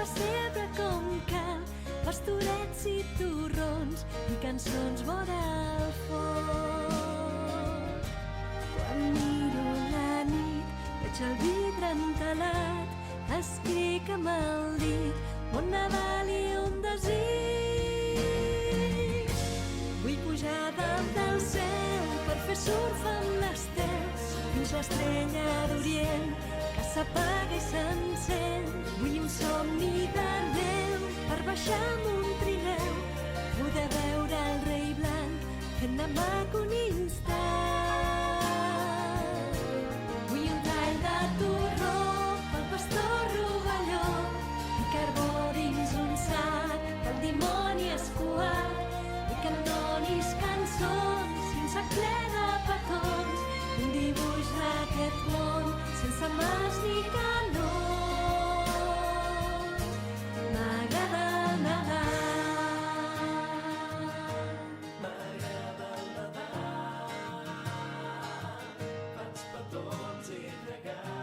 pessebre com cal, pastorets i torrons i cançons vora el foc. Quan miro la nit, veig el vidre entelat, escric amb el dit un Nadal i un desig. Vull pujar dalt del cel per fer surf amb l'estel fins l'estrella d'Orient que s'apaga i s'encén. Vull un somni de neu per baixar amb un trineu, poder veure el rei blanc fent de maco un instant. Vull un tall de torró pel pastor rovelló i carbó dins un sac del dimoni escuat, i que em donis cançons i un sac ple de petons, un dibuix d'aquest món sense mars ni canons. M'agrada el Nadal. M'agrada el Nadal, faig petons i regals.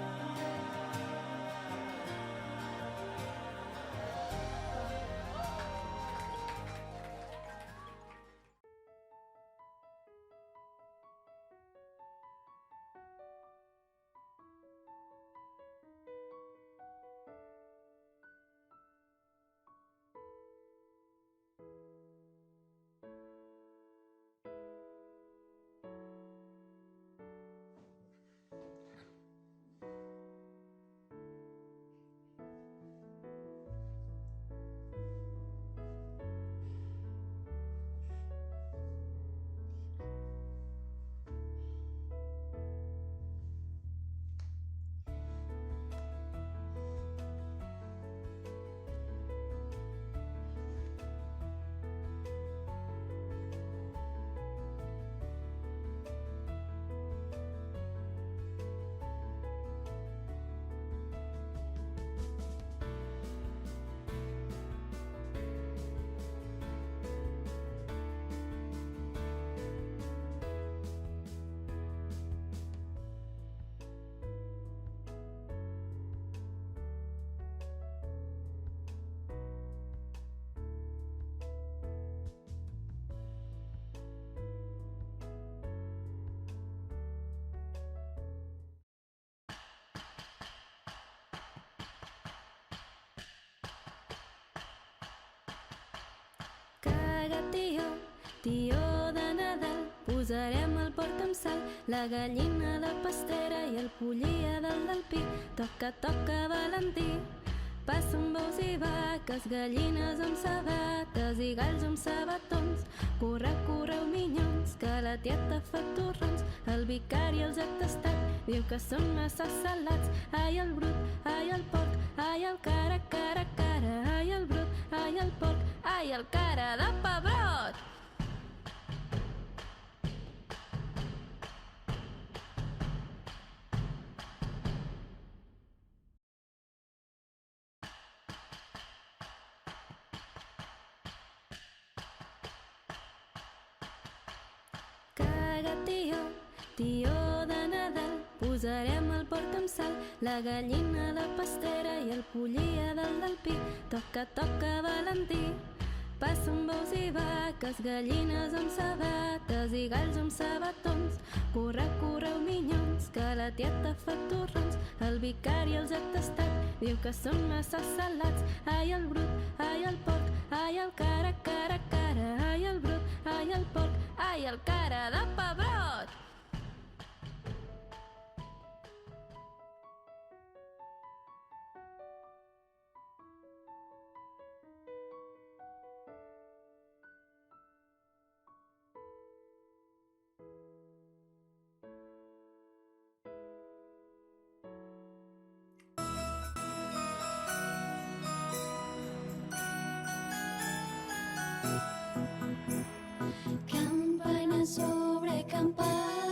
Tió de Nadal, posarem el porc amb sal, la gallina de pastera i el pollí a dalt del pi. Toca, toca, Valentí, passen bous i vaques, gallines amb sabates i galls amb sabatons. Correu, correu, minyons, que la tieta fa torrons. El vicari els ha tastat, diu que són massa salats. Ai, el brut, ai, el porc, ai, el cara, cara, cara. Ai, el brut, ai, el porc, ai, el cara de pebrot. Tió de Nadal, posarem el porc amb sal, la gallina de pastera i el pollí a dalt del pi. Toca, toca, Valentí, passen bous i vaques, gallines amb sabates i galls amb sabatons. Correu, correu, minyons, que la tieta fa torrons. El vicari els ha tastat, diu que són massa salats. Ai, el brut, ai, el porc, ai, el cara, cara, cara. Ai, el brut, ai, el porc, ai, el cara de pebrot. Campana sobre campana.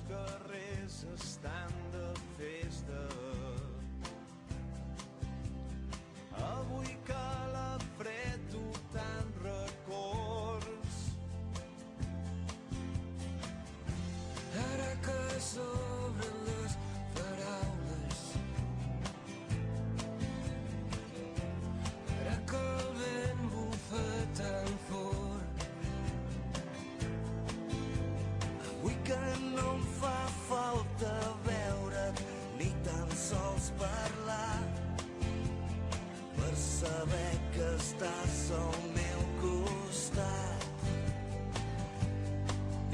carrers estan de festa. Avui que la fred tu tant records. Ara que s'obren les paraules, ara que el vent bufa tan fort, avui que no em fa falta veure ni tan sols parlar, per saber que estàs al meu costat.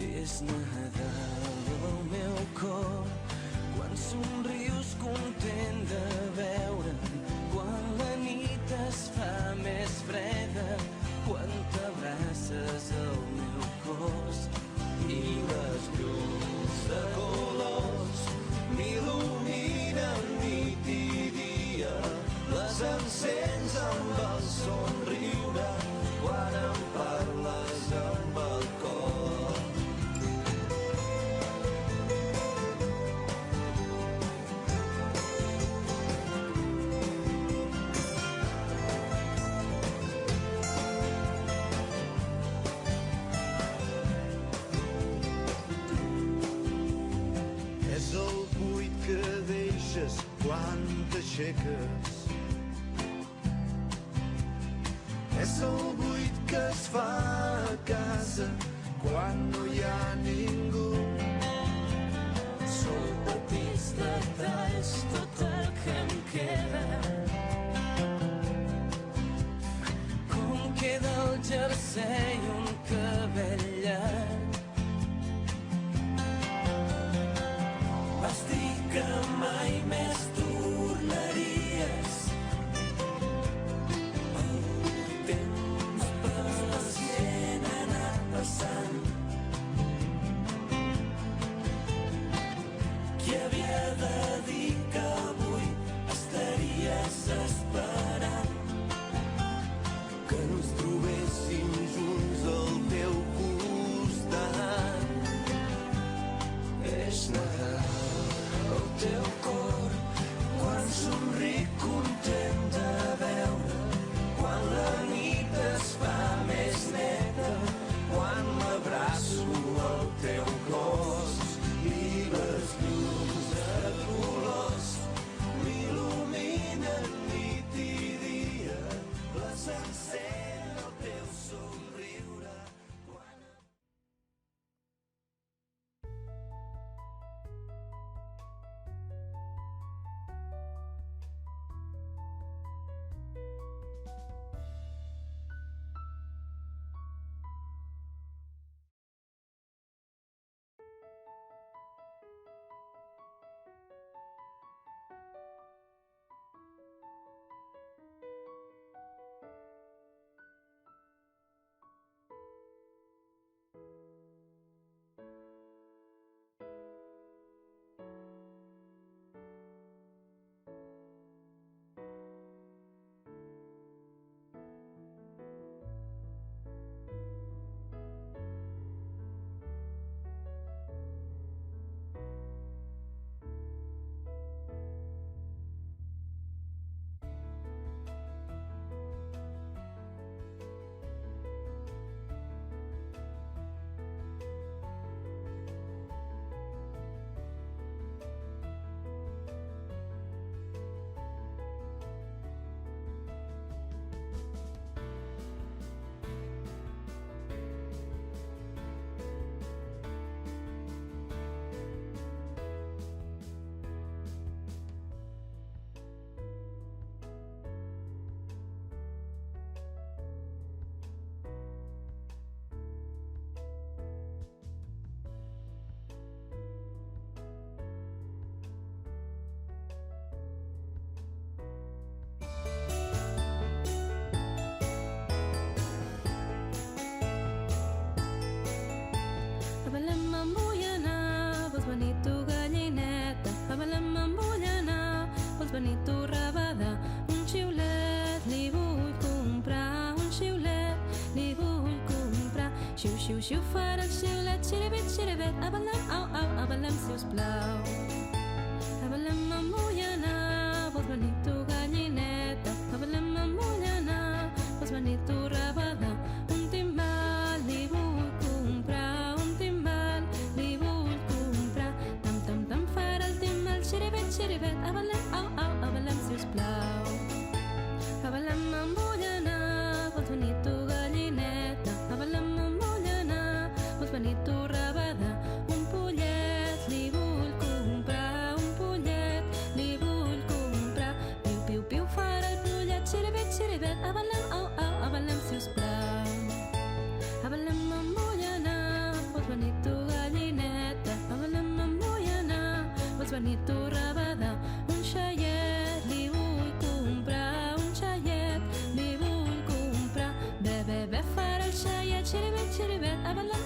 És Nadal al meu cor, quan somrius content de veure'm, quan la nit es fa més freda, quan t'abraces al meu cos i les llums de colors m'il·luminen nit i dia, les encens amb el somriure quan em parles amb el cor. És el buit que deixes quan t'aixeques, és el buit que es fa a casa quan no hi ha ningú. Són petits detalls tot el que em queda, Com queda el jersei, un cabell llarg. Vas dir que mai més tornaries. El temps pacient ha anat passant. Qui havia de dir que avui estaries esperant que ens trobéssim junts al teu costat? Xiu, xiu, farà el xiulet, xiribet, a balem, a balem, siusplau. A balem amunt i anar, vols venir tu gallineta, a balem amunt i anar, vols venir tu rabada, un timbal li vull comprar, un timbal li vull comprar. Tam, tam, tam, farà el timbal, xiribet, a balem, siusplau. A balem amunt i anar, vols venir tu gallineta, a balem amunt i anar, vols venir tu rabada, un pollet li vull comprar, un pollet li vull comprar. Piu, piu, piu, farà el pollet, xiribet, a balem, siusplau. A balem amunt i anar, vols venir tu gallineta, a balem amunt i anar, vols venir tu rabada, un xaiet li vull comprar, un xaiet li vull comprar. Be, farà el xaiet, xiribet, a balem,